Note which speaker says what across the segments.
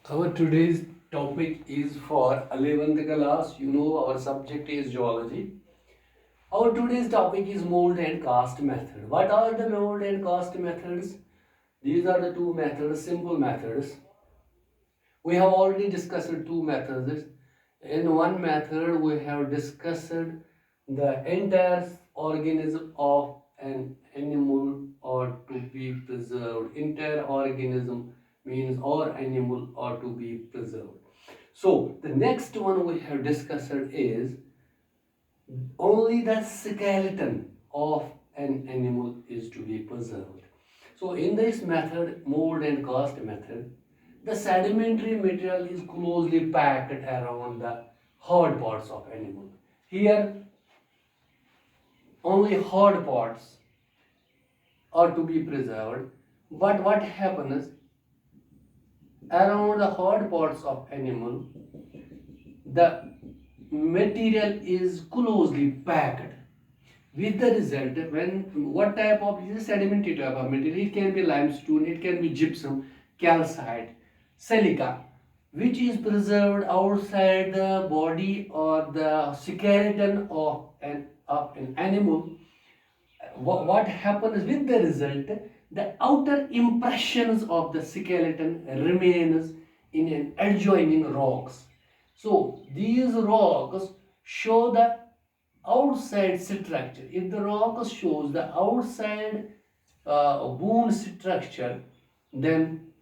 Speaker 1: Our today's topic is for 11th class. You know our subject is geology. Our today's topic is mold and cast method. What are the mold and cast methods? These are the two methods, simple methods. We have already discussed two methods. In one method, we have discussed the entire organism of an animal or to be preserved. Entire organism means or animal or to be preserved. So the next one we have discussed is only the skeleton of an animal is to be preserved. So in this method, mold and cast method, the sedimentary material is closely packed around the hard parts of animal. Here, only hard parts are to be preserved. But what happens around the hard parts of animal, the material is closely packed. With the result, when what type of sedimentary type of material? It can be limestone, it can be gypsum, calcite, silica, which is preserved outside the body or the skeleton of an animal. What happens with the result? The outer impressions of the skeleton remains in an adjoining rocks. So these rocks show the outside structure. If the rock shows the outside bone structure, then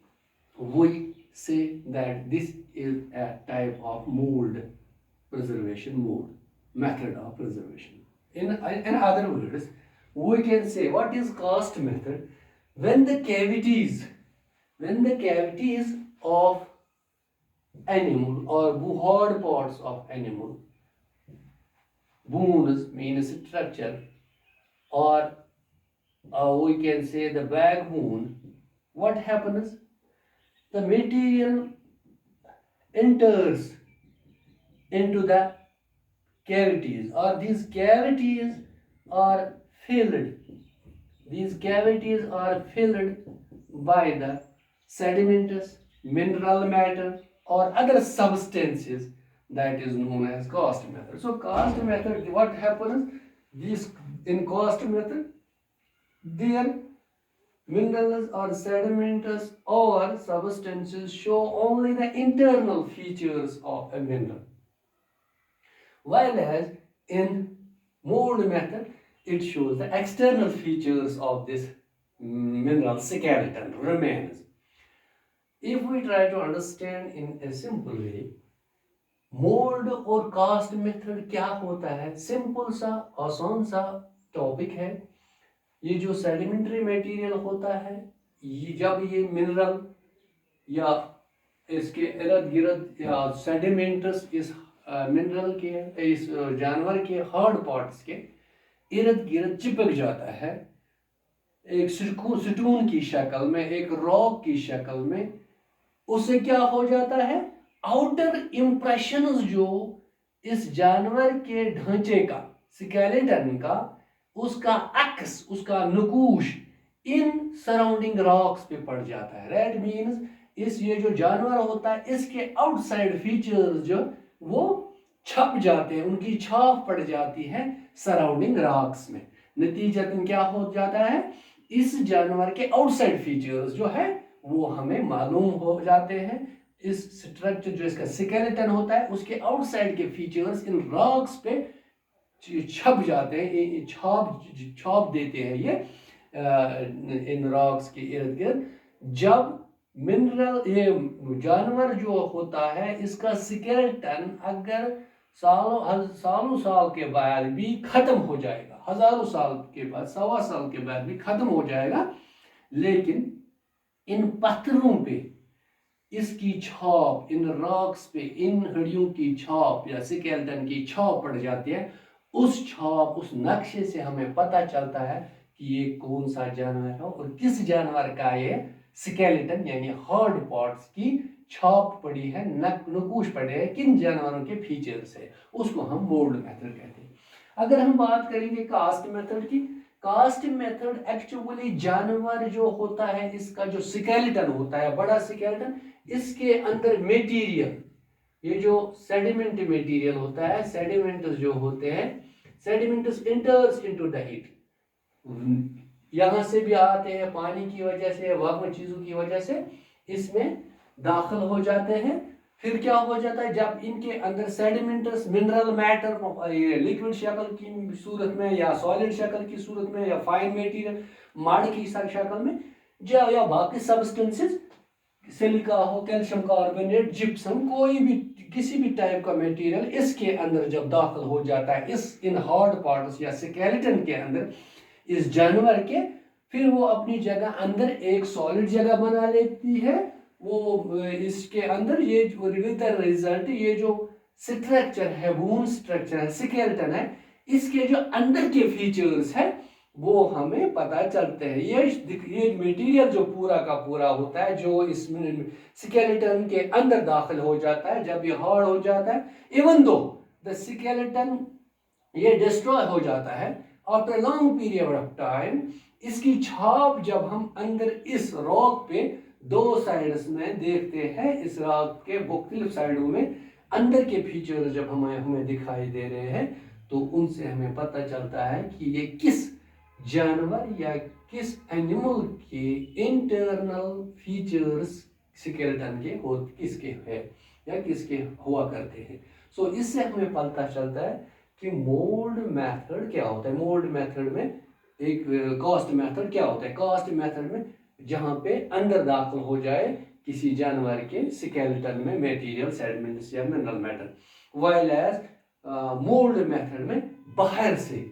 Speaker 1: we say that this is a type of mold preservation method of preservation. In other words, we can say what is cast method when the cavities of animal or hard parts of animal, bones means structure, or we can say the backbone. What happens? The material enters into the cavities, or these cavities are filled. These cavities are filled by the sedimentous, mineral matter, or other substances that is known as cast method. So cast method, what happens? This in cast method, their minerals or sedimentous or substances show only the internal features of a mineral. While as in mold method, it shows the external features of this mineral skeleton remains. If we try to understand in a simple way, mould और cast method क्या होता है, simple सा आसान सा topic है. ये जो सेडिमेंट्री मटेरियल होता है, ये जब ये मिनरल या इसके इर्द गिर्द या सेडिमेंट्स इस मिनरल के, इस जानवर के हार्ड पार्ट्स के इर्द गिर्द चिपक जाता है एक स्टोन की शक्ल में, एक रॉक की शक्ल में, उससे क्या हो जाता है, आउटर इंप्रेशंस जो इस जानवर के ढांचे का, स्केलेटन का, उसका एक्स, उसका नकूश इन सराउंडिंग रॉक्स पे पड़ जाता है. दैट मीन्स इस ये जो जानवर होता है इसके आउटसाइड फीचर्स जो वो छप जाते हैं, उनकी छाप पड़ जाती है सराउंडिंग रॉक्स में. नतीजतन क्या हो जाता है, इस जानवर के आउटसाइड फीचर्स जो है वो हमें मालूम हो जाते हैं. इस स्ट्रक्चर जो इसका स्केलेटन होता है उसके आउटसाइड के फीचर्स इन रॉक्स पे छप जाते हैं, छाप देते हैं ये इन रॉक्स के इर्द गिर्द. जब मिनरल ये जानवर जो होता है इसका स्केलेटन अगर सालों साल के बाद भी खत्म हो जाएगा, हजारों साल के बाद, 1.25 साल के बाद भी खत्म हो जाएगा, लेकिन इन पत्थरों पे इसकी छाप, इन रॉक्स पे इन हड्डियों की छाप या स्केलेटन की छाप पड़ जाती है. उस छाप, उस नक्शे से हमें पता चलता है कि ये कौन सा जानवर है और किस जानवर का ये स्केलेटन यानी हार्ड पार्ट्स की छाप पड़ी है, नकूश पड़े हैं, किन जानवरों के फीचर से, उसको हम मोल्ड मेथड कहते हैं. अगर हम बात करेंगे कास्ट मेथड की, کاسٹ میتھڈ ایکچولی جانور جو ہوتا ہے اس کا جو سکیلٹن ہوتا ہے بڑا سکیلٹن اس کے اندر میٹیریل یہ جو سیڈیمنٹ میٹیریل ہوتا ہے سیڈیمنٹس جو ہوتے ہیں سیڈیمنٹس انٹرز انٹو دا ہیٹ یہاں سے بھی آتے ہیں پانی کی وجہ سے واقع چیزوں کی وجہ سے اس میں داخل ہو جاتے ہیں پھر کیا ہو جاتا ہے جب ان کے اندر سیڈیمنٹس منرل میٹر لکوڈ شکل کی صورت میں یا سالڈ شکل کی صورت میں یا فائن میٹیریل ماڑ کی شکل میں یا باقی سبسٹنسز سلیکا ہو کیلشیم کاربونیٹ جپسم کوئی بھی کسی بھی ٹائپ کا میٹیریل اس کے اندر جب داخل ہو جاتا ہے اس ان ہارڈ پارٹس یا سکیلٹن کے اندر اس جانور کے پھر وہ اپنی جگہ اندر ایک سالڈ جگہ بنا لیتی ہے وہ اس کے اندر یہ ریزلٹ یہ جو سٹرکچر ہے بون سٹرکچر ہے سکیلٹن ہے اس کے جو اندر کے فیچرز ہے وہ ہمیں پتہ چلتے ہیں یہ میٹیریل جو پورا کا پورا ہوتا ہے جو اس سکیلٹن کے اندر داخل ہو جاتا ہے جب یہ ہارڈ ہو جاتا ہے ایون دو دا سکیلٹن یہ ڈسٹروائے ہو جاتا ہے after long period of time اس کی چھاپ جب ہم اندر اس راک پہ دو سائڈز میں دیکھتے ہیں اس راک کے مختلف سائڈوں میں اندر کے فیچر جب ہمیں دکھائی دے رہے ہیں تو ان سے ہمیں پتہ چلتا ہے کہ یہ کس جانور یا کس اینیمل کے انٹرنل فیچرز سکیلٹن کے کس کے ہے یا کس کے ہوا کرتے ہیں سو اس سے ہمیں پتہ چلتا ہے کہ مولڈ میتھڈ کیا ہوتا ہے مولڈ میتھڈ میں ایک کاسٹ میتھڈ کیا ہوتا ہے کاسٹ میتھڈ میں جہاں پہ اندر داخل ہو جائے کسی جانور کے سکیلٹن میں میٹیریل سیڈمنٹس یا mineral matter while as mould method میں باہر سے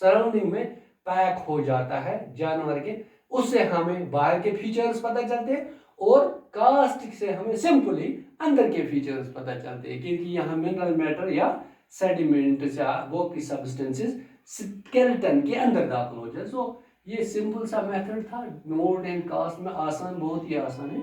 Speaker 1: سراؤنڈنگ میں پیک ہو جاتا ہے جانور کے اس سے ہمیں باہر کے فیچرز پتہ چلتے ہیں اور کاسٹ سے ہمیں سمپلی اندر کے فیچرز پتہ چلتے ہیں کیونکہ یہاں منرل میٹر یا سیڈیمنٹس یا وہ کی سبسٹنسز سکیلٹن کے اندر داخل ہو جائے سو یہ سمپل سا میتھڈ تھا مولڈ اینڈ کاسٹ میں آسان بہت ہی آسان ہے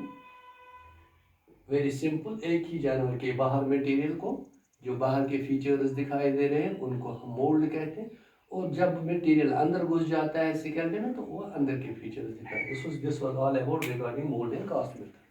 Speaker 1: ویری سمپل ایک ہی جانور کے باہر میٹیریل کو جو باہر کے فیچرز دکھائی دے رہے ہیں ان کو ہم مولڈ کہتے ہیں اور جب میٹیریل اندر گھس جاتا ہے سکیلٹن میں تو وہ اندر کے فیچرز دکھاتے ہیں. This was all about regarding mold and cast method.